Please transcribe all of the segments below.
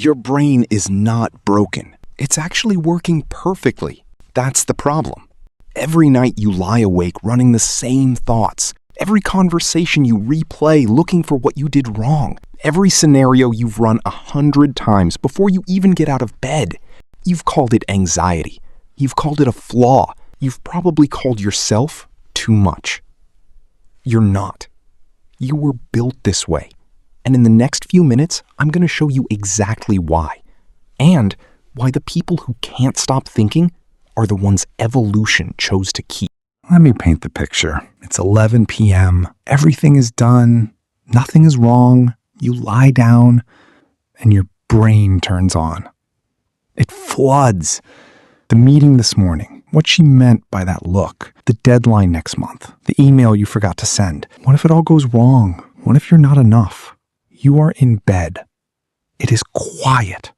Your brain is not broken. It's actually working perfectly. That's the problem. Every night you lie awake running the same thoughts. Every conversation you replay looking for what you did wrong. Every scenario you've run 100 times before you even get out of bed. You've called it anxiety. You've called it a flaw. You've probably called yourself too much. You're not. You were built this way. And in the next few minutes, I'm going to show you exactly why. And why the people who can't stop thinking are the ones evolution chose to keep. Let me paint the picture. It's 11 p.m. Everything is done. Nothing is wrong. You lie down and your brain turns on. It floods. The meeting this morning, what she meant by that look, the deadline next month, the email you forgot to send. What if it all goes wrong? What if you're not enough? You are in bed. It is quiet.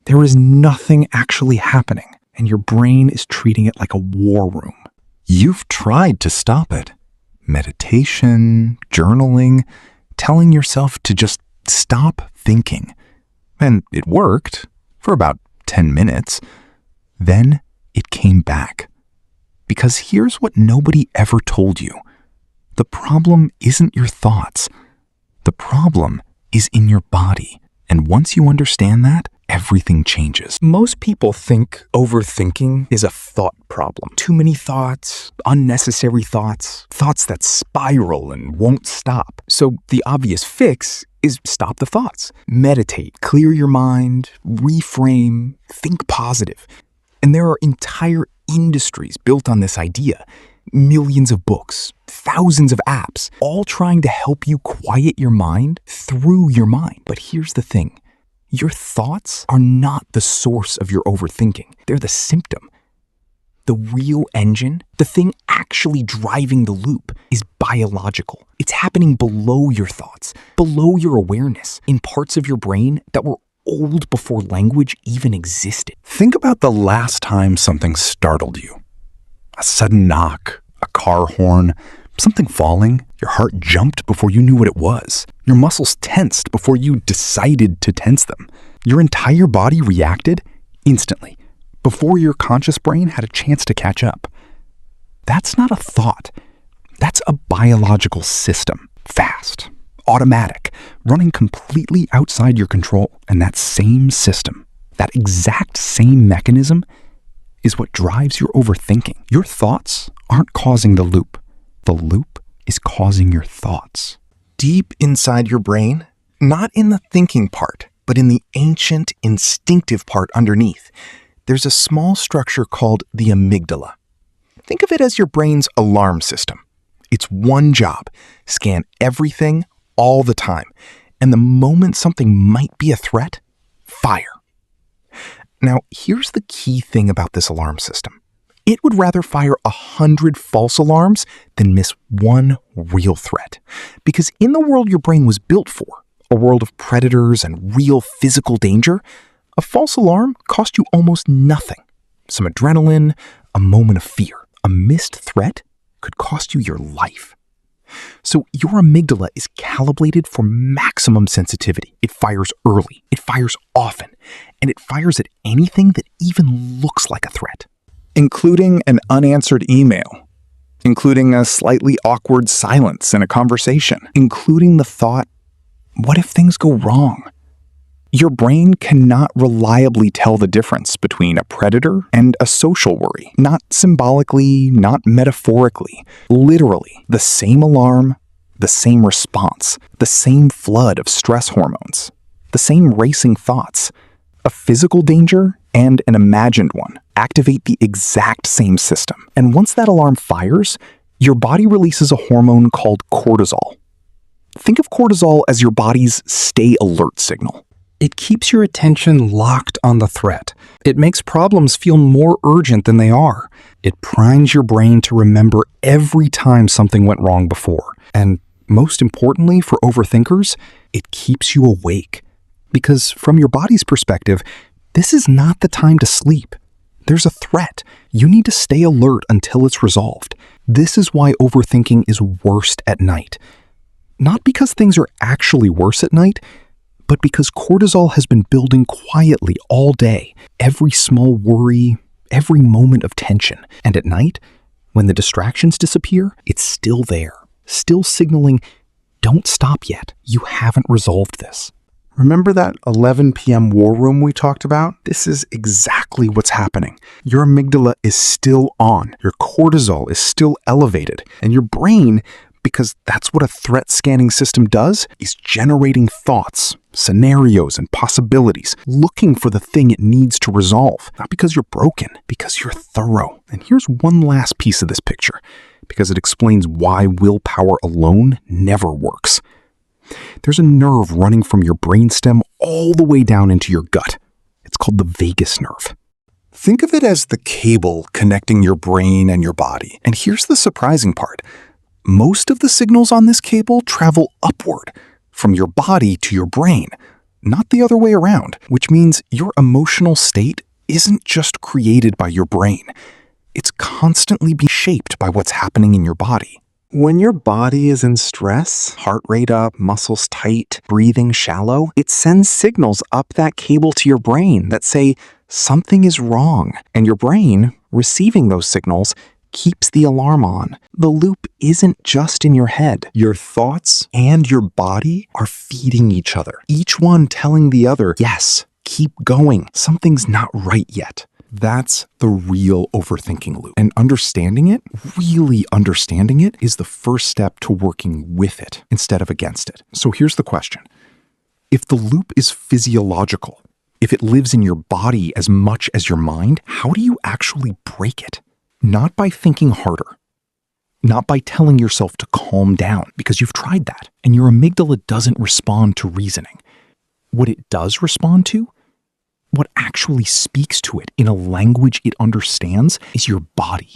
There is nothing actually happening, and your brain is treating it like a war room. You've tried to stop it. Meditation, journaling, telling yourself to just stop thinking. And it worked for about 10 minutes. Then it came back. Because here's what nobody ever told you. The problem isn't your thoughts. The problem is in your body. And once you understand that, everything changes. Most people think overthinking is a thought problem. Too many thoughts, unnecessary thoughts, thoughts that spiral and won't stop. So the obvious fix is stop the thoughts. Meditate, clear your mind, reframe, think positive. And there are entire industries built on this idea. Millions of books, thousands of apps, all trying to help you quiet your mind through your mind. But here's the thing. Your thoughts are not the source of your overthinking. They're the symptom. The real engine, the thing actually driving the loop, is biological. It's happening below your thoughts, below your awareness, in parts of your brain that were old before language even existed. Think about the last time something startled you. A sudden knock, a car horn, something falling. Your heart jumped before you knew what it was. Your muscles tensed before you decided to tense them. Your entire body reacted instantly, before your conscious brain had a chance to catch up. That's not a thought. That's a biological system. Fast, automatic, running completely outside your control. And that same system, that exact same mechanism, is what drives your overthinking. Your thoughts aren't causing the loop. The loop is causing your thoughts. Deep inside your brain, not in the thinking part, but in the ancient, instinctive part underneath, there's a small structure called the amygdala. Think of it as your brain's alarm system. Its one job, scan everything all the time, and the moment something might be a threat, fire. Now, here's the key thing about this alarm system. It would rather fire 100 false alarms than miss one real threat. Because in the world your brain was built for, a world of predators and real physical danger, a false alarm cost you almost nothing. Some adrenaline, a moment of fear. A missed threat could cost you your life. So your amygdala is calibrated for maximum sensitivity. It fires early, it fires often, and it fires at anything that even looks like a threat. Including an unanswered email, including a slightly awkward silence in a conversation, including the thought, what if things go wrong? Your brain cannot reliably tell the difference between a predator and a social worry. Not symbolically, not metaphorically. Literally, the same alarm, the same response, the same flood of stress hormones, the same racing thoughts. A physical danger and an imagined one activate the exact same system. And once that alarm fires, your body releases a hormone called cortisol. Think of cortisol as your body's stay alert signal. It keeps your attention locked on the threat. It makes problems feel more urgent than they are. It primes your brain to remember every time something went wrong before. And most importantly for overthinkers, it keeps you awake. Because from your body's perspective, this is not the time to sleep. There's a threat. You need to stay alert until it's resolved. This is why overthinking is worst at night. Not because things are actually worse at night, but because cortisol has been building quietly all day, every small worry, every moment of tension. And at night, when the distractions disappear, it's still there, still signaling, don't stop yet. You haven't resolved this. Remember that 11 p.m. war room we talked about? This is exactly what's happening. Your amygdala is still on, your cortisol is still elevated, and your brain, because that's what a threat scanning system does, is generating thoughts, scenarios, and possibilities, looking for the thing it needs to resolve. Not because you're broken, because you're thorough. And here's one last piece of this picture, because it explains why willpower alone never works. There's a nerve running from your brainstem all the way down into your gut. It's called the vagus nerve. Think of it as the cable connecting your brain and your body. And here's the surprising part. Most of the signals on this cable travel upward, from your body to your brain, not the other way around, which means your emotional state isn't just created by your brain. It's constantly being shaped by what's happening in your body. When your body is in stress, heart rate up, muscles tight, breathing shallow, it sends signals up that cable to your brain that say something is wrong. And your brain, receiving those signals, keeps the alarm on. The loop isn't just in your head. Your thoughts and your body are feeding each other, each one telling the other, yes, keep going. Something's not right yet. That's the real overthinking loop. And understanding it, really understanding it, is the first step to working with it instead of against it. So here's the question. If the loop is physiological, if it lives in your body as much as your mind, how do you actually break it? Not by thinking harder. Not by telling yourself to calm down, because you've tried that, and your amygdala doesn't respond to reasoning. What it does respond to, what actually speaks to it in a language it understands, is your body.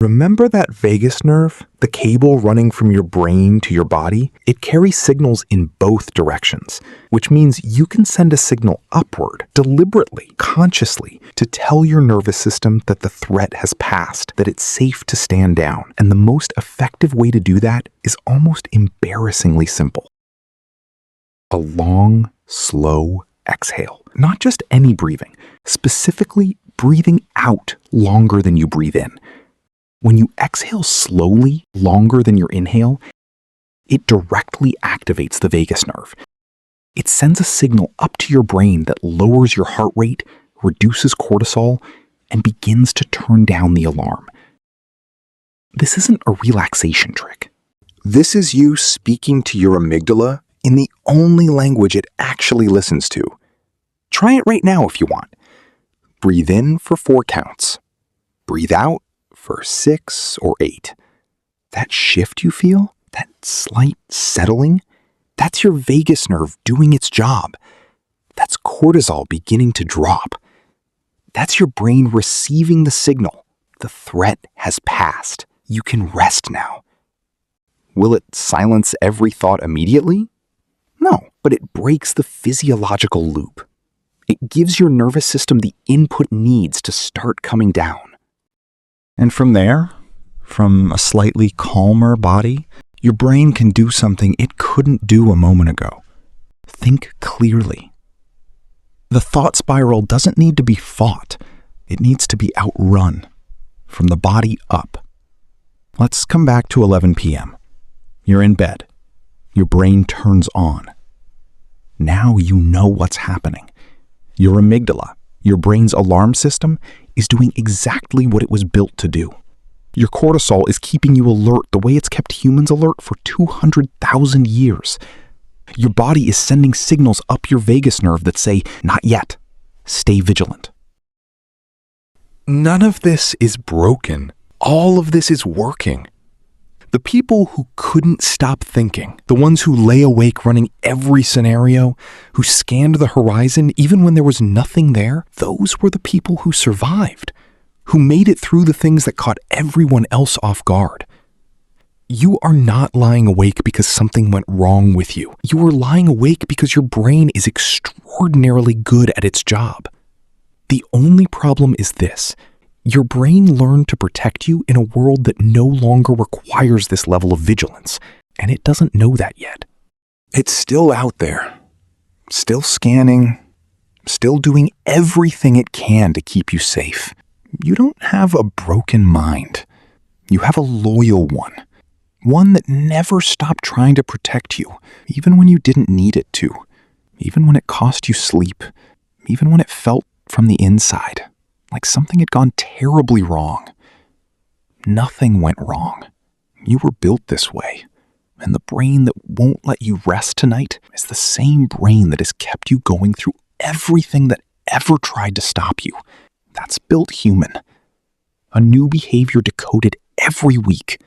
Remember that vagus nerve, the cable running from your brain to your body? It carries signals in both directions, which means you can send a signal upward, deliberately, consciously, to tell your nervous system that the threat has passed, that it's safe to stand down. And the most effective way to do that is almost embarrassingly simple. A long, slow exhale. Not just any breathing, specifically breathing out longer than you breathe in. When you exhale slowly, longer than your inhale, it directly activates the vagus nerve. It sends a signal up to your brain that lowers your heart rate, reduces cortisol, and begins to turn down the alarm. This isn't a relaxation trick. This is you speaking to your amygdala in the only language it actually listens to. Try it right now if you want. Breathe in for 4 counts. Breathe out for 6 or 8. That shift you feel, that slight settling, that's your vagus nerve doing its job. That's cortisol beginning to drop. That's your brain receiving the signal. The threat has passed. You can rest now. Will it silence every thought immediately? No, but it breaks the physiological loop. It gives your nervous system the input it needs to start coming down. And from there, from a slightly calmer body, your brain can do something it couldn't do a moment ago. Think clearly. The thought spiral doesn't need to be fought. It needs to be outrun, from the body up. Let's come back to 11 p.m. You're in bed. Your brain turns on. Now you know what's happening. Your amygdala, your brain's alarm system, is doing exactly what it was built to do. Your cortisol is keeping you alert the way it's kept humans alert for 200,000 years. Your body is sending signals up your vagus nerve that say, not yet, stay vigilant. None of this is broken. All of this is working. The people who couldn't stop thinking, the ones who lay awake running every scenario, who scanned the horizon even when there was nothing there, those were the people who survived, who made it through the things that caught everyone else off guard. You are not lying awake because something went wrong with you. You are lying awake because your brain is extraordinarily good at its job. The only problem is this. Your brain learned to protect you in a world that no longer requires this level of vigilance, and it doesn't know that yet. It's still out there, Still scanning, still doing everything it can to keep you safe. You don't have a broken mind. You have a loyal one. One that never stopped trying to protect you, even when you didn't need it to. Even when it cost you sleep. Even when it felt from the inside like something had gone terribly wrong. Nothing went wrong. You were built this way. And the brain that won't let you rest tonight is the same brain that has kept you going through everything that ever tried to stop you. That's built human. A new behavior decoded every week,